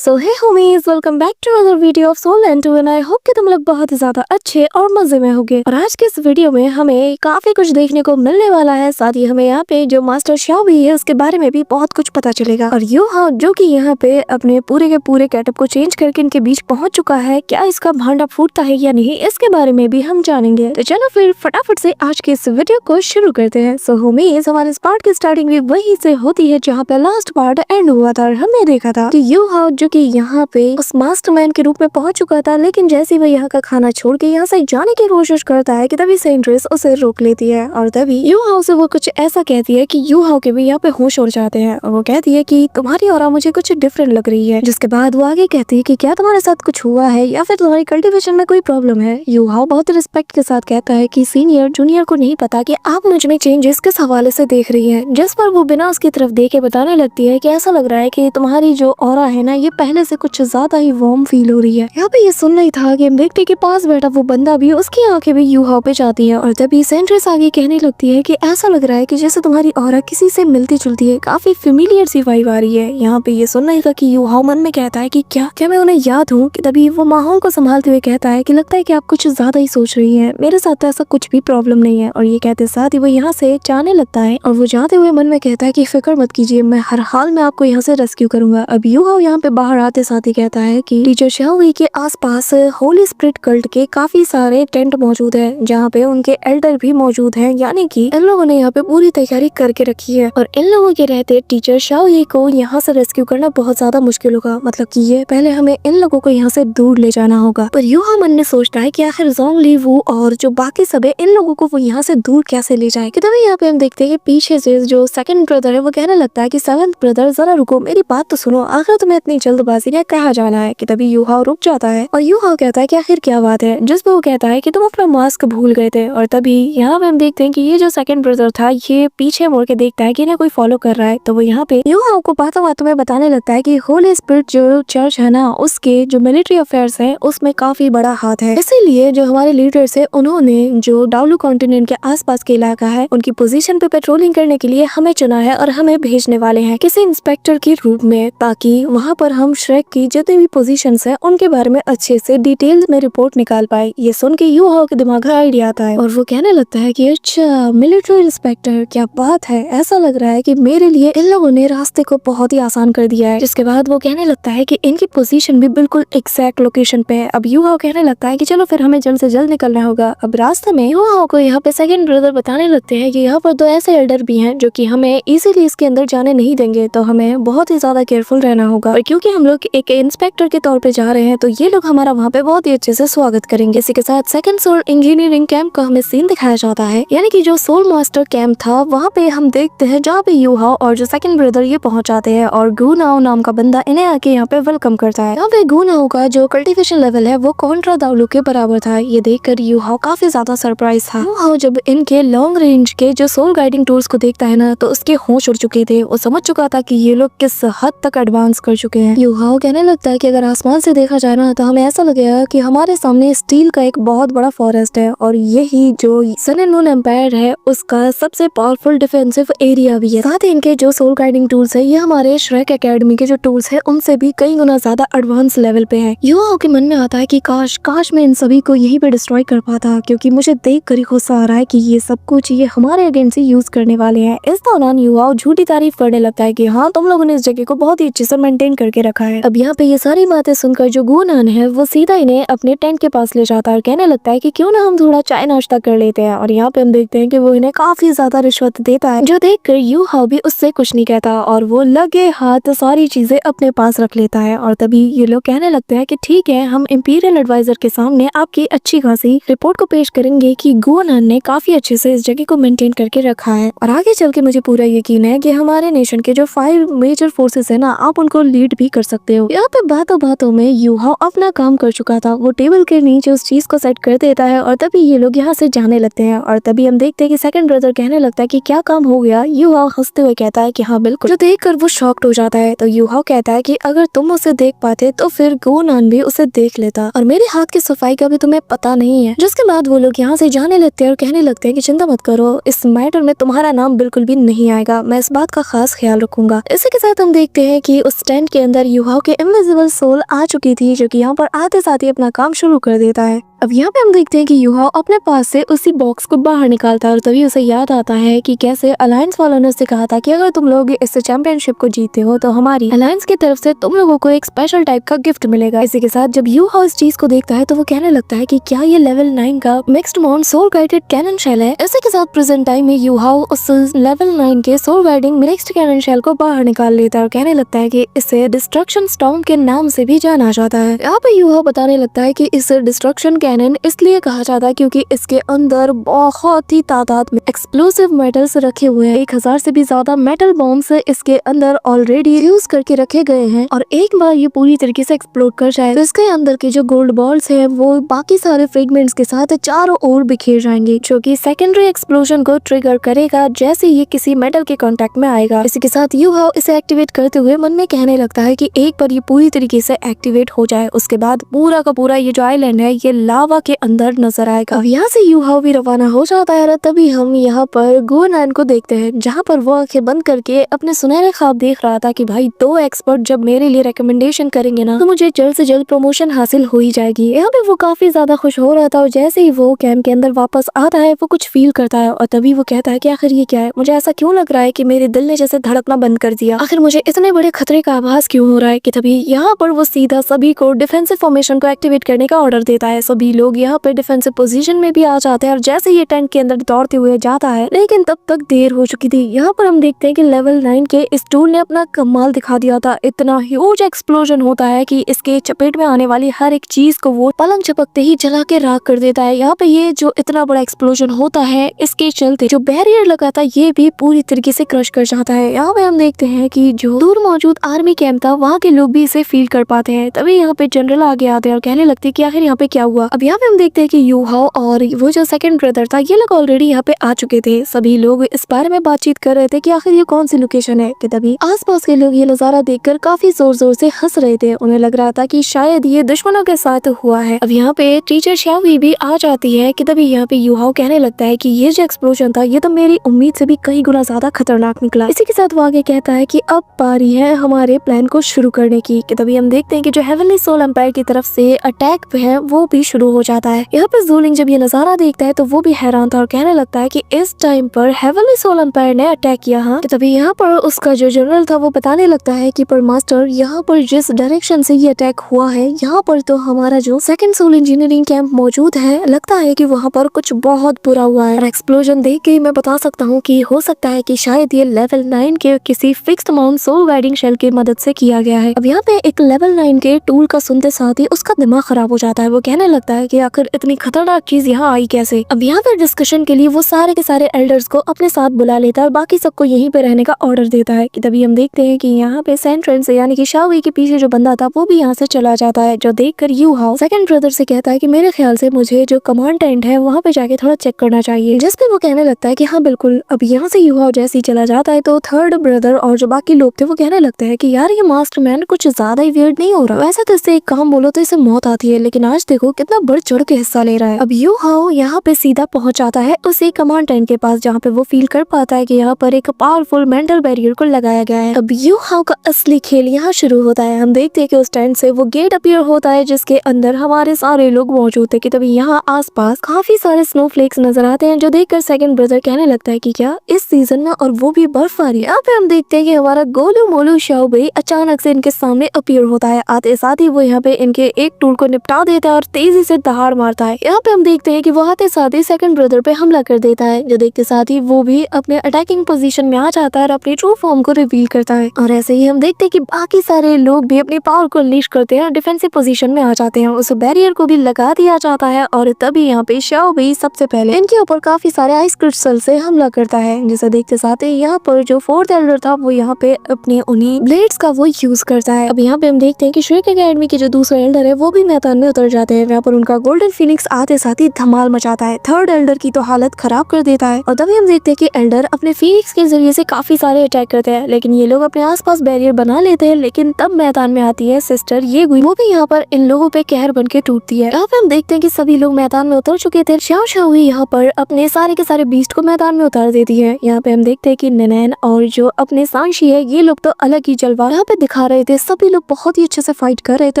So hey homies, welcome back to other video of soul and two, and I hope कि तुम लोग बहुत ही ज्यादा अच्छे और मजे में होगे। और आज के इस वीडियो में हमें काफी कुछ देखने को मिलने वाला है। साथ ही हमें यहाँ पे जो मास्टर शाओ भी है उसके बारे में भी बहुत कुछ पता चलेगा। और यू हाओ जो कि यहाँ पे अपने पूरे के पूरे गेटअप को चेंज करके इनके बीच पहुंच चुका है, क्या इसका भांडा फूटता है या नहीं, इसके बारे में भी हम जानेंगे। तो चलो फिर फटाफट से आज के इस वीडियो को शुरू करते हैं। सो होमीज, हमारे इस पार्ट की स्टार्टिंग भी वही से होती है जहाँ पे लास्ट पार्ट एंड हुआ था और हमने देखा था कि यू हाओ जो कि यहाँ पे उस मास्टरमाइंड के रूप में पहुंच चुका था, लेकिन जैसे वह यहाँ का खाना छोड़ के यहाँ से जाने की कोशिश करता है कि तभी सेंट्रेस उसे रोक लेती है। और तभी यू हाओ से वो कुछ ऐसा कहती है कि यू हाओ के भी यहाँ पे होश उड़ जाते हैं और वो कहती है कि तुम्हारी ऑरा मुझे कुछ डिफरेंट लग रही है। जिसके बाद वो आगे कहती है कि क्या तुम्हारे साथ कुछ हुआ है या फिर तुम्हारी कल्टीवेशन में कोई प्रॉब्लम है। यू हाओ बहुत रिस्पेक्ट के साथ कहता है कि सीनियर जूनियर को नहीं पता कि आप मुझ में चेंजेस किस हवाले से देख रही है। जिस पर वो बिना उसकी तरफ देखे बताने लगती है कि ऐसा लग रहा है कि तुम्हारी जो ऑरा है ना, ये पहले से कुछ ज्यादा ही वार्म फील हो रही है। यहाँ पे ये सुन नहीं था कि व्यक्ति के पास बैठा वो बंदा भी, उसकी आंखें भी यू हाओ पे जाती है। और तभी सेंट्रेस आगे कहने लगती है कि ऐसा लग रहा है कि जैसे तुम्हारी ऑरा किसी से मिलती जुलती है, काफी फेमिलियर सी वाइब आ रही है। यहाँ पे ये सुन नहीं था कि यू हाओ मन में कहता है कि क्या मैं उन्हें याद हूँ। कि तभी वो माहौल को संभालते हुए कहता है कि लगता है कि आप कुछ ज्यादा ही सोच रही है, मेरे साथ तो ऐसा कुछ भी प्रॉब्लम नहीं है। और ये कहते साथ ही वो यहाँ से जाने लगता है और वो जाते हुए मन में कहता है कि फिक्र मत कीजिए, मैं हर हाल में आपको यहाँ से रेस्क्यू करूंगा। अब यू हाओ यहाँ पे बाहर आते साथ ही कहता है कि टीचर शाओवी के आसपास होली स्पिरिट कल्ट के काफी सारे टेंट मौजूद है, जहाँ पे उनके एल्डर भी मौजूद हैं, यानी कि इन लोगों ने यहाँ पे पूरी तैयारी करके रखी है। और इन लोगों के रहते टीचर शाओवी को यहाँ से रेस्क्यू करना बहुत ज्यादा मुश्किल होगा। मतलब कि ये पहले हमें इन लोगों को यहाँ से दूर ले जाना होगा। पर यू हाओ मन ने सोचता है कि आखिर ज़ोंगली वू और जो बाकी सब है, इन लोगों को वो यहाँ से दूर कैसे ले जाए। कि तभी यहाँ पे हम देखते हैं कि पीछे से जो सेकंड ब्रदर है वो कहने लगता है कि सेवंथ ब्रदर जरा रुको, मेरी बात तो सुनो, आखिर तुम्हें इतनी जल्दबाजी में कहाँ जाना है। कि तभी यू हाओ रुक जाता है और यू हाओ कहता है कि आखिर क्या बात है, जिस पे वो कहता है कि तुम अपना मास्क भूल गए थे। और तभी यहाँ पे हम देखते हैं कि ये जो सेकंड ब्रदर था ये पीछे मुड़ के देखता है कि इन्हें कोई फॉलो कर रहा है। तो वो यहाँ पे यू हाओ को बातों बातों में बताने लगता है कि होली स्पिरिट जो चर्च है ना, उसके जो मिलिट्री अफेयर्स है उसमें काफी बड़ा हाथ है, इसीलिए जो हमारे लीडर्स है उन्होंने जो डाउलू कॉन्टिनेंट के आसपास के इलाका है उनकी पोजीशन पे पेट्रोलिंग करने के लिए हमें चुना है और हमें भेजने वाले हैं किसी इंस्पेक्टर के रूप में, ताकि वहाँ पर हम श्रेक की जितनी भी पोजीशंस है उनके बारे में अच्छे से डिटेल्स में रिपोर्ट निकाल पाए। ये सुन के यू हाओ के दिमाग में आइडिया आता है और वो कहने लगता है कि अच्छा मिलिट्री इंस्पेक्टर, क्या बात है, ऐसा लग रहा है कि मेरे लिए इन लोगों ने रास्ते को बहुत ही आसान कर दिया है। जिसके बाद वो कहने लगता है कि इनकी पोजीशन भी बिल्कुल एग्जैक्ट लोकेशन पे है। अब यू हाओ कहने लगता है कि चलो फिर हमें जल्द से जल्द निकलना होगा। अब रास्ते में यू हाओ को यहाँ पे सेकंड ब्रदर बताने लगते हैं कि यहाँ पर 2 ऐसे एल्डर भी हैं जो कि हमें इजीली इसके अंदर जाने नहीं देंगे, तो हमें बहुत ही ज्यादा केयरफुल रहना होगा। और क्योंकि हम लोग एक इंस्पेक्टर के तौर पे जा रहे हैं तो ये लोग हमारा वहाँ पे बहुत ही अच्छे से स्वागत करेंगे। इसी के साथ सेकंड सोल इंजीनियरिंग कैंप का हमें सीन दिखाया जाता है, यानी कि जो सोल मास्टर कैंप था वहाँ पे हम देखते हैं जहाँ पे यू हाओ और जो सेकंड ब्रदर ये पहुंच जाते हैं और गू नाओ नाम का बंदा इन्हें आके यहाँ पे वेलकम करता है। यहाँ पे गू नाओ का जो कल्टीवेशन लेवल है वो कॉन्ट्रा दाउलू के बराबर था। ये देखकर यू हाओ काफी ज्यादा सरप्राइज था। यू हाओ जब इनके लॉन्ग रेंज के जो सोल गाइडिंग टूल्स को देखता है ना, तो उसके होश उड़ चुके थे। वो समझ चुका था कि ये लोग किस हद तक एडवांस कर चुके हैं। यू हाओ कहने लगता है कि अगर आसमान से देखा जाए ना, तो हमें ऐसा लगेगा कि हमारे सामने स्टील का एक बहुत बड़ा फॉरेस्ट है और यही जो सन एंड मून एम्पायर है उसका सबसे पावरफुल डिफेंसिव एरिया भी है। साथ ही इनके जो सोल गाइडिंग टूल्स है ये हमारे श्रेक एकेडमी के जो टूल्स है उनसे भी कई गुना ज्यादा एडवांस लेवल पे है। यू हाओ के मन में आता है कि काश मैं इन सभी को यहीं पे डिस्ट्रॉय कर पाता, क्योंकि मुझे देख कर ही गुस्सा आ रहा है कि ये सब कुछ ये हमारे अगेंस्ट ही यूज करने वाले हैं। इस दौरान यू हाओ झूठी तारीफ करने लगता है कि हाँ, तुम लोगों ने इस जगह को बहुत ही अच्छे से मेंटेन करके रखा है। अब यहाँ पे ये सारी बातें सुनकर जो गूनान है वो सीधा इन्हें अपने टेंट के पास ले जाता है और कहने लगता है कि क्यों ना हम थोड़ा चाय नाश्ता कर लेते हैं। और यहाँ पे हम देखते हैं कि वो इन्हें काफी ज्यादा रिश्वत देता है, जो देखकर यू हाओ भी उससे कुछ नहीं कहता और वो लगे हाथ सारी चीजें अपने पास रख लेता है। और तभी ये लोग कहने लगते हैं कि ठीक है, हम इंपीरियल एडवाइजर के सामने आपकी अच्छी खासी रिपोर्ट को पेश करेंगे कि गूनान ने काफी अच्छे से इस जगह को मेंटेन करके रखा है। और आगे चल के मुझे पूरा यकीन है कि हमारे नेशन के जो 5 मेजर फोर्सेस है ना, आप उनको लीड भी कर सकते हो। यहाँ पे बातों बातों में यू हाओ अपना काम कर चुका था। वो टेबल के नीचे उस चीज को सेट कर देता है और तभी ये लोग यहाँ से जाने लगते हैं। और तभी हम देखते हैं कि सेकंड ब्रदर कहने लगता है कि क्या काम हो गया। यू हाओ हंसते हुए कहता है कि हाँ बिल्कुल। जो देखकर वो शॉक्ड हो जाता है। तो यू हाओ कहता है कि अगर तुम उसे देख पाते तो फिर गूनान भी उसे देख लेता, और मेरे हाथ की सफाई का भी तुम्हें पता नहीं है। जिसके बाद वो लोग यहाँ से जाने लगते हैं और कहने लगते हैं कि चिंता मत करो, इस मैटर में तुम्हारा नाम बिल्कुल भी नहीं आएगा, मैं इस बात का खास ख्याल रखूंगा। इसी के साथ हम देखते हैं कि उस टेंट के अंदर यूहाओ के इनविजिबल सोल आ चुकी थी, जो कि यहाँ पर आते साथ ही अपना काम शुरू कर देता है। अब यहाँ पे हम देखते हैं कि यूहाओ अपने पास से उसी बॉक्स को बाहर निकालता है और तभी उसे याद आता है कि कैसे अलायंस वालों ने उससे कहा था कि अगर तुम लोग इस चैंपियनशिप को जीतते हो तो हमारी अलायंस की तरफ से तुम लोगों को एक स्पेशल टाइप का गिफ्ट मिलेगा। इसी के साथ जब यूहाओ इस चीज को देखता है तो वो कहने लगता है कि क्या ये लेवल 9 का mixed mount soul guided cannon shell है। इसी के साथ प्रेजेंट टाइम में यूहाओ उस लेवल 9 के soul guiding mixed cannon shell को बाहर निकाल लेता है और कहने लगता है कि इसे डिस्ट्रक्शन स्टॉर्म के नाम से भी जाना जाता है। यहाँ पे यूहाओ बताने लगता है कि इस डिस्ट्रक्शन कैनन इसलिए कहा जाता है क्योंकि इसके अंदर बहुत ही तादाद में एक्सप्लोसिव मेटल्स रखे हुए हैं। 1000 से भी ज्यादा मेटल बॉम्ब्स इसके अंदर ऑलरेडी यूज करके रखे गए हैं और एक बार ये पूरी तरीके से एक्सप्लोड कर जाए तो इसके अंदर के जो गोल्ड बॉल्स है वो बाकी सारे फ्रेगमेंट्स के साथ चारों ओर बिखेर जाएंगे, जो कि सेकेंडरी एक्सप्लोजन को ट्रिगर करेगा जैसे ये किसी मेटल के कांटेक्ट में आएगा। इसी के साथ यूहाओ इसे एक्टिवेट करते हुए मन में कहने लगता है कि एक बार ये पूरी तरीके से एक्टिवेट हो जाए उसके बाद पूरा का पूरा ये जो आइलैंड है ये लावा के अंदर नजर आएगा। अब यहाँ से यूहाओ भी रवाना हो जाता है। तभी हम यहाँ पर गुआनान को देखते हैं जहाँ पर वो आंखें बंद करके अपने सुनहरे ख्वाब देख रहा था कि भाई 2 एक्सपर्ट जब मेरे लिए रिकमेंडेशन करेंगे ना तो मुझे जल्द से जल्द प्रमोशन हासिल हो ही जाएगी। यहाँ पे वो काफी ज्यादा खुश हो रहा था और जैसे ही वो कैंप के अंदर वापस आता है वो कुछ फील करता है और तभी वो कहता है कि आखिर ये क्या है, मुझे ऐसा क्यों लग रहा है कि मेरे दिल ने जैसे धड़कना बंद कर दिया, आखिर मुझे इतने बड़े खतरे का आभास क्यों हो रहा है। कि तभी यहाँ पर वो सीधा सभी को डिफेंसिव फॉर्मेशन को एक्टिवेट करने का ऑर्डर देता है। सभी लोग यहाँ पे डिफेंसिव पोजीशन में भी आ जाते हैं और जैसे ये टेंट के अंदर दौड़ते हुए जाता है लेकिन तब तक देर हो चुकी थी। यहाँ पर हम देखते हैं कि लेवल 9 के इस टूल ने अपना कमाल दिखा दिया था। इतना ह्यूज एक्सप्लोजन होता है कि इसके चपेट में आने वाली हर एक चीज को वो पलंग झपकते ही जला के राख कर देता है। यहाँ पे ये जो इतना बड़ा एक्सप्लोजन होता है इसके चलते जो बैरियर लगा था ये भी पूरी तरीके से क्रश कर जाता है। यहाँ पे हम देखते हैं कि जो दूर मौजूद आर्मी कैंप था वहाँ के लोग भी इसे फील कर पाते हैं। तभी यहाँ पे जनरल आगे आते हैं और कहने लगते हैं कि आखिर यहाँ पे क्या हुआ। अब यहाँ पे हम देखते हैं कि यूहाओ और वो जो सेकंड ब्रदर था ये लोग ऑलरेडी यहाँ पे आ चुके थे। सभी लोग इस बारे में बातचीत कर रहे थे कि आखिर ये कौन सी लोकेशन है। कि तभी आसपास के लोग ये नजारा देखकर काफी जोर जोर से हंस रहे थे। उन्हें लग रहा था कि शायद ये दुश्मनों के साथ हुआ है। अब यहाँ पे टीचर शाओवी भी आ जाती है। कि तभी यहाँ पे यूहाओ कहने लगता है कि ये जो एक्सप्लोजन था ये तो मेरी उम्मीद से भी कई गुना ज्यादा खतरनाक निकला। इसी के साथ वो आगे कहता है कि अब बारी है हमारे प्लान को शुरू करने की। कि तभी हम देखते हैं कि जो हेवनली सोल एम्पायर की तरफ से अटैक है वो भी शुरू हो जाता है। यहाँ पे ज़ूलिंग जब ये नजारा देखता है तो वो भी हैरान था और कहने लगता है कि इस टाइम पर हेवनली सोल एम्पायर ने अटैक किया। हाँ, तभी यहाँ पर उसका जो जनरल था वो बताने लगता है कि पर मास्टर यहाँ पर जिस डायरेक्शन से ये अटैक हुआ है यहाँ पर तो हमारा जो सेकंड सोल इंजीनियरिंग कैंप मौजूद है, लगता है कि वहाँ पर कुछ बहुत बुरा हुआ है। और एक्सप्लोजन देख के मैं बता सकता हूँ कि हो सकता है कि शायद ये लेवल 9 के किसी fixed mount soul guiding shell की मदद से किया गया है। अब यहाँ पे एक लेवल 9 के टूल का सुनते साथ ही उसका दिमाग खराब हो जाता है। वो कहने लगता है कि आखिर इतनी खतरनाक चीज यहाँ आई कैसे। अब यहाँ पर डिस्कशन के लिए वो सारे के सारे एल्डर्स को अपने साथ बुला लेता है और बाकी सबको यहीं पे रहने का ऑर्डर देता है। कि तभी हम देखते हैं कि यहाँ पे सेंट्रेंस यानी कि शाओवी के पीछे जो बंदा था वो भी यहाँ से चला जाता है, जो देखकर यूहाओ सेकंड ब्रदर से कहता है कि मेरे ख्याल से मुझे जो कमांड टेंट है वहाँ पे जाके थोड़ा चेक करना चाहिए। जिस पे वो कहने लगता है कि हाँ बिल्कुल। अब यहाँ से यूहाओ जैसे ही चला जाता है तो थर्ड ब्रदर और जो बाकी लोग थे वो कहने लगते हैं कि यार ये मास्टर मैन कुछ ज्यादा ही वियर्ड नहीं हो रहा। वैसे तो इससे एक काम बोलो तो इसे मौत आती है, लेकिन आज देखो कितना बढ़ चढ़ के हिस्सा ले रहा है। अब यूहाओ यहाँ पे सीधा पहुंच जाता है उसी कमांड टेंट के पास जहाँ पे वो फील कर पाता है कि यहाँ पर एक पावरफुल मेंटल बैरियर को लगाया गया है। अब यूहाओ का असली खेल यहाँ शुरू होता है। हम देखते हैं कि उस टेंट से वो गेट अपीयर होता है जिसके अंदर हमारे सारे लोग मौजूद थे। कि तभी यहाँ आसपास काफी सारे स्नोफ्लेक्स नजर आते हैं, जो देखकर सेकंड ब्रदर कहने लगता है कि क्या इस सीजन में और वो भी बर्फबारी। यहाँ पे हम देखते हैं कि हमारा गोलू मोलू शाओवी अचानक से इनके सामने अपीयर होता है। आते साथ ही वो यहाँ पे इनके एक टूल को निपटा देता है और तेजी से दहाड़ मारता है। यहाँ पे हम देखते हैं कि वो आते साथ ही सेकंड ब्रदर पे हमला कर देता है, जो देखते साथ ही वो भी अपने अटैकिंग पोजीशन में आ जाता है और अपनी ट्रू फॉर्म को रिवील करता है। और ऐसे ही हम देखते हैं कि बाकी सारे लोग भी अपनी पावर को अनलीश करते हैं और डिफेंसिव पोजीशन में आ जाते हैं। उस बैरियर को भी लगा दिया जाता है और तभी यहाँ पे शाओवी सबसे पहले इनके ऊपर काफी सारे आइस क्रिस्टल से हमला करता है, जिसे देखते साथ ही यहाँ पर जो फोर्थ एल्डर था वो यहाँ पे अपने उन्हीं ब्लेड्स का वो यूज करता है। अब यहाँ पे हम देखते हैं कि श्रेक एकेडमी के जो दूसरे एल्डर है वो भी मैदान में उतर जाते हैं। यहाँ पर उनका गोल्डन फिनिक्स आते साथ ही धमाल मचाता है। थर्ड एल्डर की तो हालत खराब कर देता है और तभी हम देखते हैं कि एल्डर अपने फिनिक्स के जरिए से काफी सारे अटैक करते हैं, लेकिन ये लोग अपने आसपास बैरियर बना लेते हैं। लेकिन तब मैदान में आती है सिस्टर ये वो भी यहाँ पर इन लोगों पे कहर बन के टूटती है। यहाँ पे हम देखते हैं कि सभी लोग मैदान में उतर चुके थे। शाओ शाओ यहाँ पर अपने सारे के सारे बीस्ट को मैदान में उतार देती है। यहाँ पे हम देखते हैं कि नैनैन और जो अपने सांशी है ये लोग तो अलग ही जलवा यहाँ पे दिखा रहे थे। सभी लोग बहुत ही अच्छे से फाइट कर रहे थे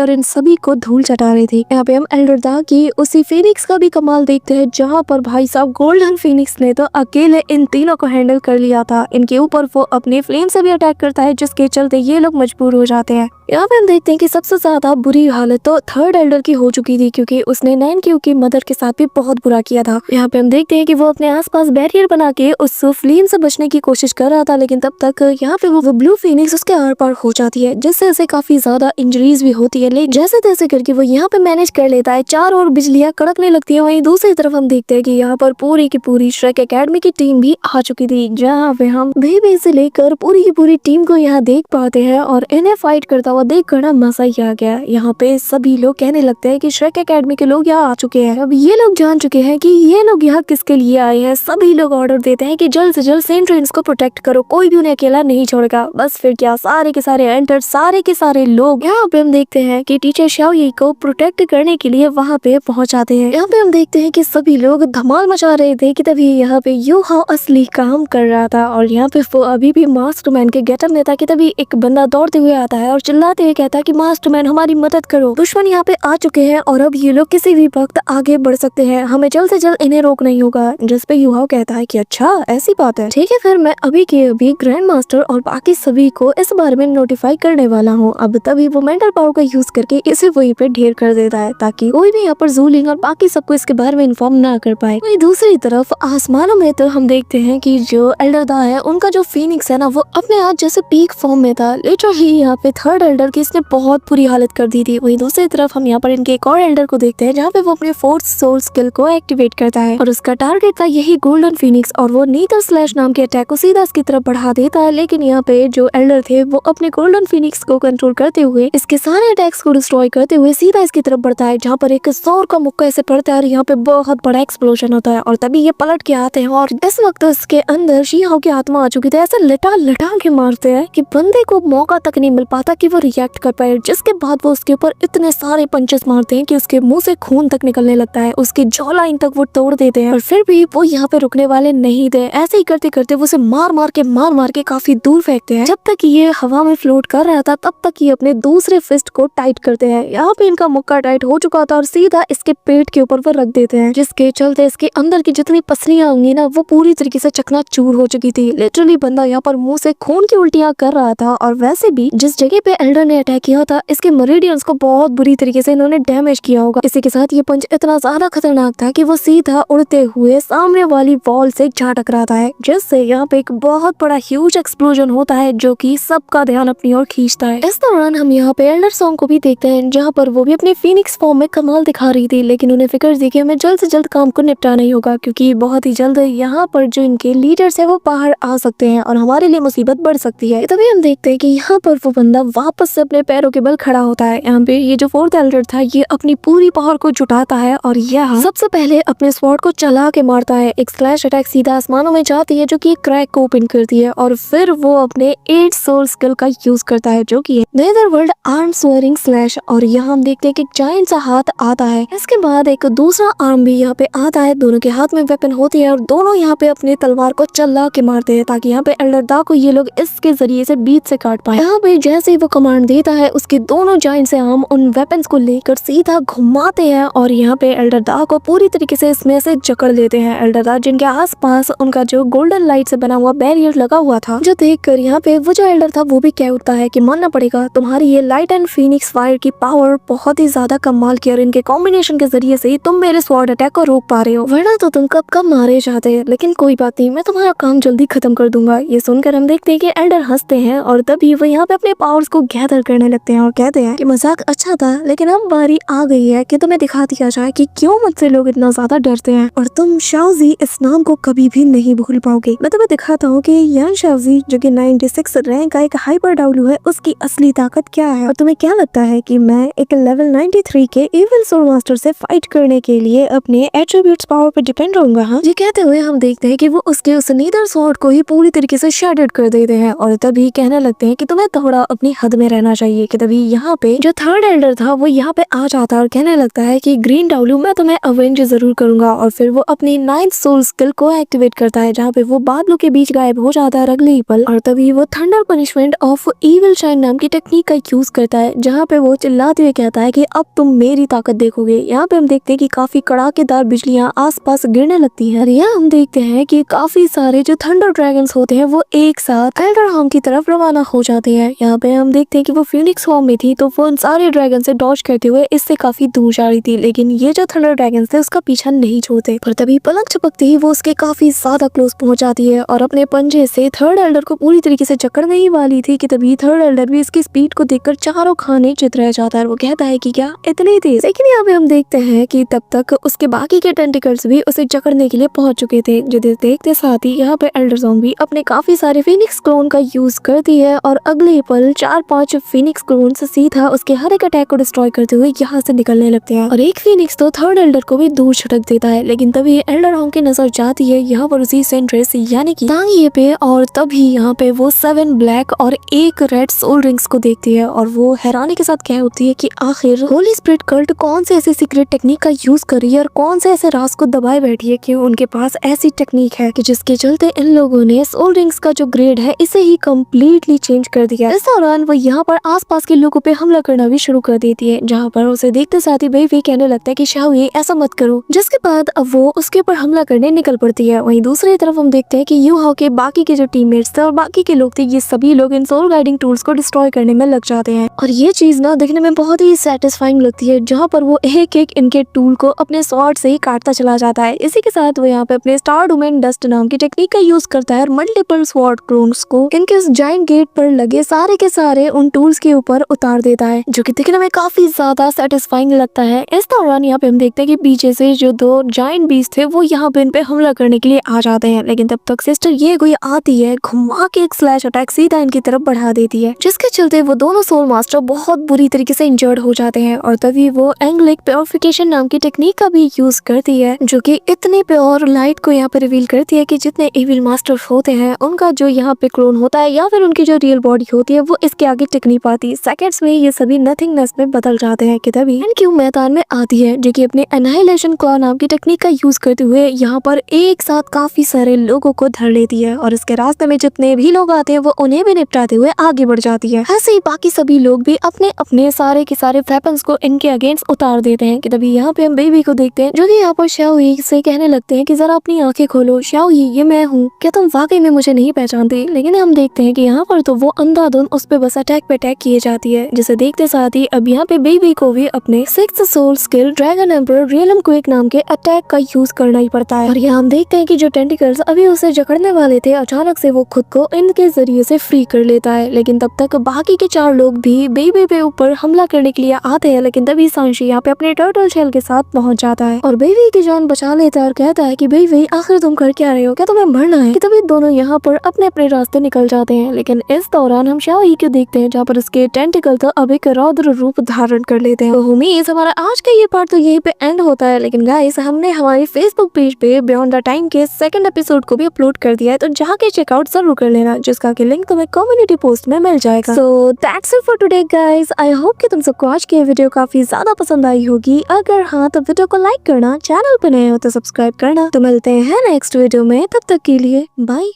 और इन सभी को धूल चटा रहे थे। यहाँ पे हम एल्डर दा की उसी फिनिक्स का भी कमाल देखते हैं, जहाँ पर भाई साहब गोल्डन फिनिक्स ने तो अकेले इन तीनों को हैंडल कर लिया था। इनके ऊपर वो अपने फ्लेम से भी अटैक करता है, जिसके चलते ये लोग मजबूर हो जाते हैं। यहाँ पे हम देखते हैं कि सबसे ज्यादा बुरी हालत तो थर्ड एल्डर की हो चुकी थी, क्योंकि उसने नैन क्यू की मदर के साथ भी बहुत बुरा किया था। यहाँ पे हम देखते हैं कि वो अपने आसपास बैरियर बना के उस फ्लेम से बचने की कोशिश कर रहा था, लेकिन तब तक यहाँ पे वो ब्लू फिनिक्स उसके आर पार हो जाती है, जिससे उसे काफी ज्यादा इंजरीज भी होती है। लेकिन जैसे तैसे करके वो यहाँ पे मैनेज कर लेता है। चार और बिजलियां कड़कने लगती है। वहीं दूसरी तरफ हम देखते हैं कि यहाँ पर पूरी की पूरी श्रेक एकेडमी की टीम भी आ चुकी थी, जहाँ पे हम बेबी से लेकर पूरी की पूरी टीम को यहाँ देख पाते हैं और इन्हें फाइट करता हुआ देख कर मजा ही आ गया। यहाँ पे सभी लोग कहने लगते हैं कि श्रेक एकेडमी के लोग यहाँ आ चुके हैं। अब ये लोग जान चुके हैं कि ये लोग यहाँ किसके लिए आए हैं। सभी लोग ऑर्डर देते हैं कि जल्द से जल्द सेंट रेंस को प्रोटेक्ट करो, कोई भी उन्हें अकेला नहीं छोड़ेगा। बस फिर क्या, सारे के सारे एंटर, सारे के सारे लोग यहाँ पे हम देखते हैं कि टीचर शाओ ये को प्रोटेक्ट करने के लिए वहाँ पे पहुँच जाते हैं। यहाँ पे हम देखते हैं कि सभी लोग धमाल मचा रहे थे कि तभी यहाँ पे यू हाओ असली काम कर रहा था और यहाँ पे वो अभी भी मास्टरमैन के गेटअप में था कि तभी एक बंदा दौड़ते हुए आता है और चिल्लाते हुए कहता है कि मास्टरमैन हमारी मदद करो, दुश्मन यहाँ पे आ चुके हैं और अब ये लोग किसी भी वक्त आगे बढ़ सकते हैं, हमें जल्द से जल्द इन्हें रोकना ही होगा। जिस पे यू हाओ कहता है कि अच्छा ऐसी बात है, ठीक है फिर मैं अभी के अभी ग्रैंड मास्टर और बाकी सभी को इस बारे में नोटिफाई करने वाला हूँ। अब तभी वो मेंटल पावर का यूज करके इसे वहीं पे ढेर कर देता है, ताकि कोई भी यहाँ पर जूलिंग और बाकी सबको इसके बारे में इन्फॉर्म ना कर पाए। वहीं दूसरी तरफ आसमानों में तो हम देखते हैं कि जो एल्डर दा है उनका जो फिनिक्स है ना, वो अपने आज जैसे पीक फॉर्म में था। लिटरली यहाँ पे थर्ड एल्डर की इसने बहुत बुरी हालत कर दी थी। वहीं दूसरी तरफ हम यहाँ पर इनके एक और एल्डर को देखते हैं, जहाँ पे वो अपने फोर्थ सोल स्किल को एक्टिवेट करता है और उसका टारगेट था यही गोल्डन फिनिक्स और वो नीदर स्लैश नाम के अटैक को सीधा इसकी तरफ बढ़ा देता है। लेकिन यहाँ पे जो एल्डर थे वो अपने गोल्डन फिनिक्स को कंट्रोल करते हुए इसके सारे अटैक्स को डिस्ट्रॉय करते हुए सीधा इसकी तरफ बढ़ता है, जहाँ पर एक जोर का मुक्का ऐसे पड़ता है और यहाँ पे बहुत बड़ा एक्सप्लोजन होता है और तभी ये पलट के आते हैं और इस वक्त इसके अंदर शी हाओ की आत्मा आ चुकी थी। ऐसा लटा लटा के मारते हैं कि बंदे को मौका तक नहीं मिल पाता कि वो रिएक्ट कर पाए, जिसके बाद वो उसके ऊपर इतने सारे पंचेस मारते हैं कि उसके मुंह से खून तक निकलने लगता है, उसकी जॉ लाइन तक वो तोड़ देते हैं और फिर भी वो यहाँ पे रुकने वाले नहीं थे। ऐसे ही करते करते वो उसे मार मार के काफी दूर फेंकते हैं। जब तक ये हवा में फ्लोट कर रहा था तब तक ये अपने दूसरे फिस्ट को टाइट करते हैं। यहाँ पे इनका मुक्का टाइट हो चुका था और सीधा इसके पेट के ऊपर वो रख देते हैं, जिसके चलते इसके अंदर की जितनी पसलियां होंगी ना वो पूरी तरीके से चकनाचूर हो चुकी थी। लिटरली बंदा यहाँ पर मुंह से खून की उल्टियां कर रहा था और वैसे भी जिस जगह पे एल्डर ने अटैक किया था इसके मेरिडियंस को बहुत बुरी तरीके से इन्होंने डैमेज किया होगा। इसी के साथ ये पंच इतना ज्यादा खतरनाक था कि वो सीधा उड़ते हुए सामने वाली वॉल से जा टकराता है, जिससे यहाँ पे एक बहुत बड़ा ह्यूज एक्सप्लोजन होता है जो कि सबका ध्यान अपनी ओर खींचता है। इस दौरान हम यहाँ पे एल्डर सॉन्ग को भी देखते हैं, जहाँ पर वो भी अपने फिनिक्स फॉर्म में कमाल दिखा रही थी, लेकिन उन्हें फिक्र थी कि हमें जल्द से जल्द काम को निपटाना ही होगा, क्योंकि बहुत ही जल्द यहाँ पर जो इनके लीडर्स है वो बाहर आ सकते हैं और हमारे लिए मुसीबत बढ़ सकती है। तभी हम देखते हैं कि यहाँ पर वो बंदा वापस से अपने पैरों के बल खड़ा होता है। यहाँ पे ये जो फोर्थ एल्डर था ये अपनी पूरी पावर को जुटाता है और यह सबसे पहले अपने स्वॉर्ड को चला के मारता है। एक स्लैश अटैक सीधा आसमानों में जाती है जो कि क्रैक को ओपन करती है और फिर वो अपने 8 सोल स्किल का यूज करता है जो कि नेदरवर्ल्ड आर्म स्वेरिंग स्लैश। और यहाँ हम देखते हैं कि जायंट सा हाथ आता है। इसके बाद एक दूसरा आर्म भी यहाँ पे आता है, दोनों के हाथ में वेपन होती है और दोनों यहाँ पे अपनी तलवार को चला के मारते हैं ताकि यहाँ पे एल्डर दा को ये लोग इसके जरिए से बीच से काट पाए। यहाँ पे जैसे ही वो कमांड देता है उसके दोनों जायंट से आर्म उन वेपन्स को लेकर सीधा घुमाते हैं और यहाँ पे एल्डर दा को पूरी तरीके से इसमें से जकड़ लेते हैं। एल्डर दा जिनके आसपास उनका जो गोल्डन लाइट से बना हुआ बैरियर लगा हुआ था, जो देखकर यहाँ पे वो जो एल्डर था वो भी कह उठता है कि मानना पड़ेगा तुम्हारी ये लाइट एंड फिनिक्स फायर की पावर बहुत ही ज्यादा कमाल की और इनके कॉम्बिनेशन के जरिए से तुम मेरे स्वॉर्ड अटैक को रोक पा रहे हो, वरना तो तुम कब कब मारे जाते हैं। लेकिन कोई बात नहीं, मैं तुम्हारा काम जल्दी खत्म कर दूंगा। ये सुनकर हम देखते हैं कि एल्डर हंसते हैं और तभी वो यहाँ पे अपने पावर्स को गैदर करने लगते हैं और कहते हैं कि मजाक अच्छा था, लेकिन अब बारी आ गई है कि तुम्हें दिखा दिया जाए कि क्यों मुझसे लोग इतना ज्यादा डरते हैं और तुम शाओजी इस नाम को कभी भी नहीं भूल पाओगे। मैं तुम्हें दिखाता हूँ कि यान शाओजी जो कि 96 रैंक का एक हाइपर डाउलू है उसकी असली ताकत क्या है। और तुम्हें क्या लगता है कि मैं एक लेवल 93 के इविल सोल मास्टर से फाइट करने के लिए अपने एट्रीब्यूट्स पावर पर डिपेंड रहूंगा। हाँ, ये कहते हुए हम देखते हैं कि वो उसके उस नीडर स्वॉर्ड को ही पूरी तरीके से शेडेड कर देते हैं और तभी कहने लगते हैं कि तुम्हें थोड़ा अपनी हद में रहना चाहिए। कि तभी यहाँ पे जो थर्ड एल्डर था वो यहाँ पे आ जाता है और कहने लगता है कि ग्रीन डाउलू मैं तुम्हें अवेंज जरूर करूंगा, और फिर वो अपनी 9th सोल स्किल को एक्टिवेट करता है जहाँ पे वो बादलों के बीच गायब हो जाता है अगले ही पल। और तभी वो thunder punishment of evil shine नाम की टेक्निक का यूज करता है जहाँ पे वो चिल्लाते हुए कहता है कि अब तुम मेरी ताकत देखोगे। यहाँ पे हम देखते हैं कि काफी कड़ाकेदार बिजलियां आसपास गिरने लगती हैं। यहाँ हम देखते हैं कि काफी सारे जो थंडर ड्रैगन्स होते हैं वो एक साथ एल्डरहॉर्न की तरफ रवाना हो जाते हैं। यहाँ पे हम देखते हैं कि वो फिनिक्स फॉर्म में थी तो वो उन सारे ड्रैगन से डॉज करते हुए इससे काफी दूर जा रही थी, लेकिन ये जो थंडर ड्रैगन थे उसका पीछा नहीं छोड़ते। पर तभी पलक झपकते ही वो उसके काफी ज्यादा क्लोज पहुंच जाती है और अपने पंजे से थर्ड एल्डर को पूरी तरीके से जकड़ने ही वाली थी कि तभी थर्ड एल्डर भी इसकी स्पीड को देखकर चारों खाने चित रह जाता है। वो कहता है कि क्या इतनी तेज, लेकिन यहाँ पे हम देखते हैं कि तब तक उसके बाकी के टेंटिकल्स भी उसे जकड़ने के लिए पहुंच चुके थे। जिसे देखते साथ ही यहाँ पे एल्डर ज़ॉम्बी अपने काफी सारे फिनिक्स क्लोन का यूज करती है और अगले ही पल 4-5 फिनिक्स क्लोन से सीधा उसके हर एक अटैक को डिस्ट्रॉय करते हुए यहाँ से निकलने लगते हैं और एक फिनिक्स तो थर्ड एल्डर को भी दूर छटक देता है। लेकिन तभी एल्डरहॉर्न की नजर जाती है यहाँ पर उसी सेंट्रेस यानी कि तांगिए पे, और तभी यहाँ पे वो 7 ब्लैक और 1 रेड सोल रिंग्स को देखती है और वो हैरानी के साथ कह होती है कि आखिर होली स्पिरिट कल्ट कौन से ऐसी सीक्रेट टेक्निक का यूज कर रही है और कौन से ऐसे राज को दबाए बैठी है कि उनके पास ऐसी टेक्निक है कि जिसके चलते इन लोगों ने सोल रिंग्स का जो ग्रेड है इसे ही कम्प्लीटली चेंज कर दिया। इस दौरान वो यहाँ पर आसपास के लोगों पे हमला करना भी शुरू कर देती है जहाँ पर उसे देखते साथ ही बेबी कहने लगता है कि शाओई ऐसा मत करो, जिसके बाद अब वो उसके ऊपर हमला करने निकल पड़ती है। वहीं दूसरी तरफ हम देखते हैं कि यूहाओ के बाकी के जो टीममेट्स थे और बाकी के लोग थे ये सभी लोग इन सोल गाइडिंग टूल्स को डिस्ट्रॉय करने में लग जाते हैं और ये चीज ना देखने में बहुत ही सेटिस्फाइंग लगती है जहाँ पर वो एक एक इनके टूल को अपने स्वॉर्ड से ही काटता चला जाता है। इसी के साथ वो यहाँ पे अपने स्टार डोमेन डस्ट नाम की टेक्निक का यूज करता है और मल्टीपल स्वॉर्ड क्लोन्स को इनके उस जायंट गेट पर लगे सारे के सारे उन टूल्स के ऊपर उतार देता है, जो कि दिखने में काफी ज्यादा सेटिस्फाइंग लगता है। इस दौरान यहाँ पे हम देखते हैं कि पीछे से जो 2 जायंट बीस्ट थे वो यहाँ पे इन पे हमला करने के लिए आ जाते हैं, लेकिन तब तक सिस्टर ये कोई आती है, घुमा के एक स्लैश अटैक सीधा इनकी तरफ बढ़ा देती है, जिसके चलते वो दोनों सोल मास्टर बहुत बुरी तरीके से इंजर्ड हो जाते हैं। और तभी वो एंग्लिक प्योरिफिकेशन नाम की टेक्निक का भी यूज करती है जो कि इतने प्योर लाइट को यहाँ पे रिवील करती है कि जितने इविल मास्टर होते हैं उनका जो यहाँ पे क्लोन होता है या फिर उनकी जो रियल बॉडी होती है वो इसके आगे टिक नहीं पाती। सेकंड्स में ये सभी नथिंगनेस में बदल जाते हैं कि तभी इनक्यू मैदान में आती है जो कि अपने एनाहिलेशन क्लॉ नाम की टेक्निक का यूज करते हुए यहाँ पर एक साथ काफी सारे लोगों को धर लेती है और इसके रास्ते में जितने भी लोग आते हैं वो उन्हें भी निपटाते हुए आगे बढ़ जाती है। ऐसे ही बाकी सभी लोग भी अपने अपने सारे के सारे वेपन्स को इनके अगेंस्ट उतार देते हैं कि तभी यहाँ पे हम बेबी को देखते हैं जो कि यहाँ पर शाओई से कहने लगते हैं कि जरा अपनी आंखें खोलो शाओई, ये मैं हूँ, क्या तुम वाकई में मुझे नहीं पहचानते। लेकिन हम देखते हैं कि यहाँ पर तो वो अंधाधुन उस पे बस अटैक पे अटैक किए जाती है, जिसे देखते साथ ही अब यहाँ पे बेबी को भी अपने 6th soul skill dragon ember realm quick नाम के अटैक का यूज करना ही पड़ता है। और यहाँ हम देखते हैं कि जो टेंटिकल्स अभी उसे जकड़ने वाले थे अचानक से वो खुद को इनके जरिए से फ्री कर लेता है। लेकिन तब तक बाकी के 4 लोग भी बेबी पे ऊपर हमला करने के लिए आते हैं, लेकिन तभी सांशी यहाँ पे अपने टर्टल शेल के साथ पहुंच जाता है और बेबी की जान बचा लेता है और कहता है कि बेबी आखिर तुम कर क्या रहे हो, क्या तुम्हें मरना है। कि तभी दोनों यहाँ पर अपने अपने रास्ते निकल जाते हैं। लेकिन इस दौरान हम शाओई को देखते हैं जहाँ पर उसके टेंटिकल तो अब एक रौद्र रूप धारण कर लेते हैं। तो उम्मीद हमारा आज का ये पार्ट तो यहीं पे एंड होता है, लेकिन गाइस हमने हमारे फेसबुक पेज पे बियॉन्ड द टाइम के 2nd एपिसोड को भी अपलोड कर दिया है, तो जाके चेकआउट जरूर कर लेना, जिसका कि लिंक तुम्हें कम्युनिटी पोस्ट में मिल जाएगा। So that's it for today guys. I hope कि तुम सबको आज की वीडियो काफी ज्यादा पसंद आई होगी। अगर हाँ तो वीडियो को लाइक करना, चैनल पे नए हो तो सब्सक्राइब करना। तो मिलते हैं नेक्स्ट वीडियो में, तब तक के लिए बाय।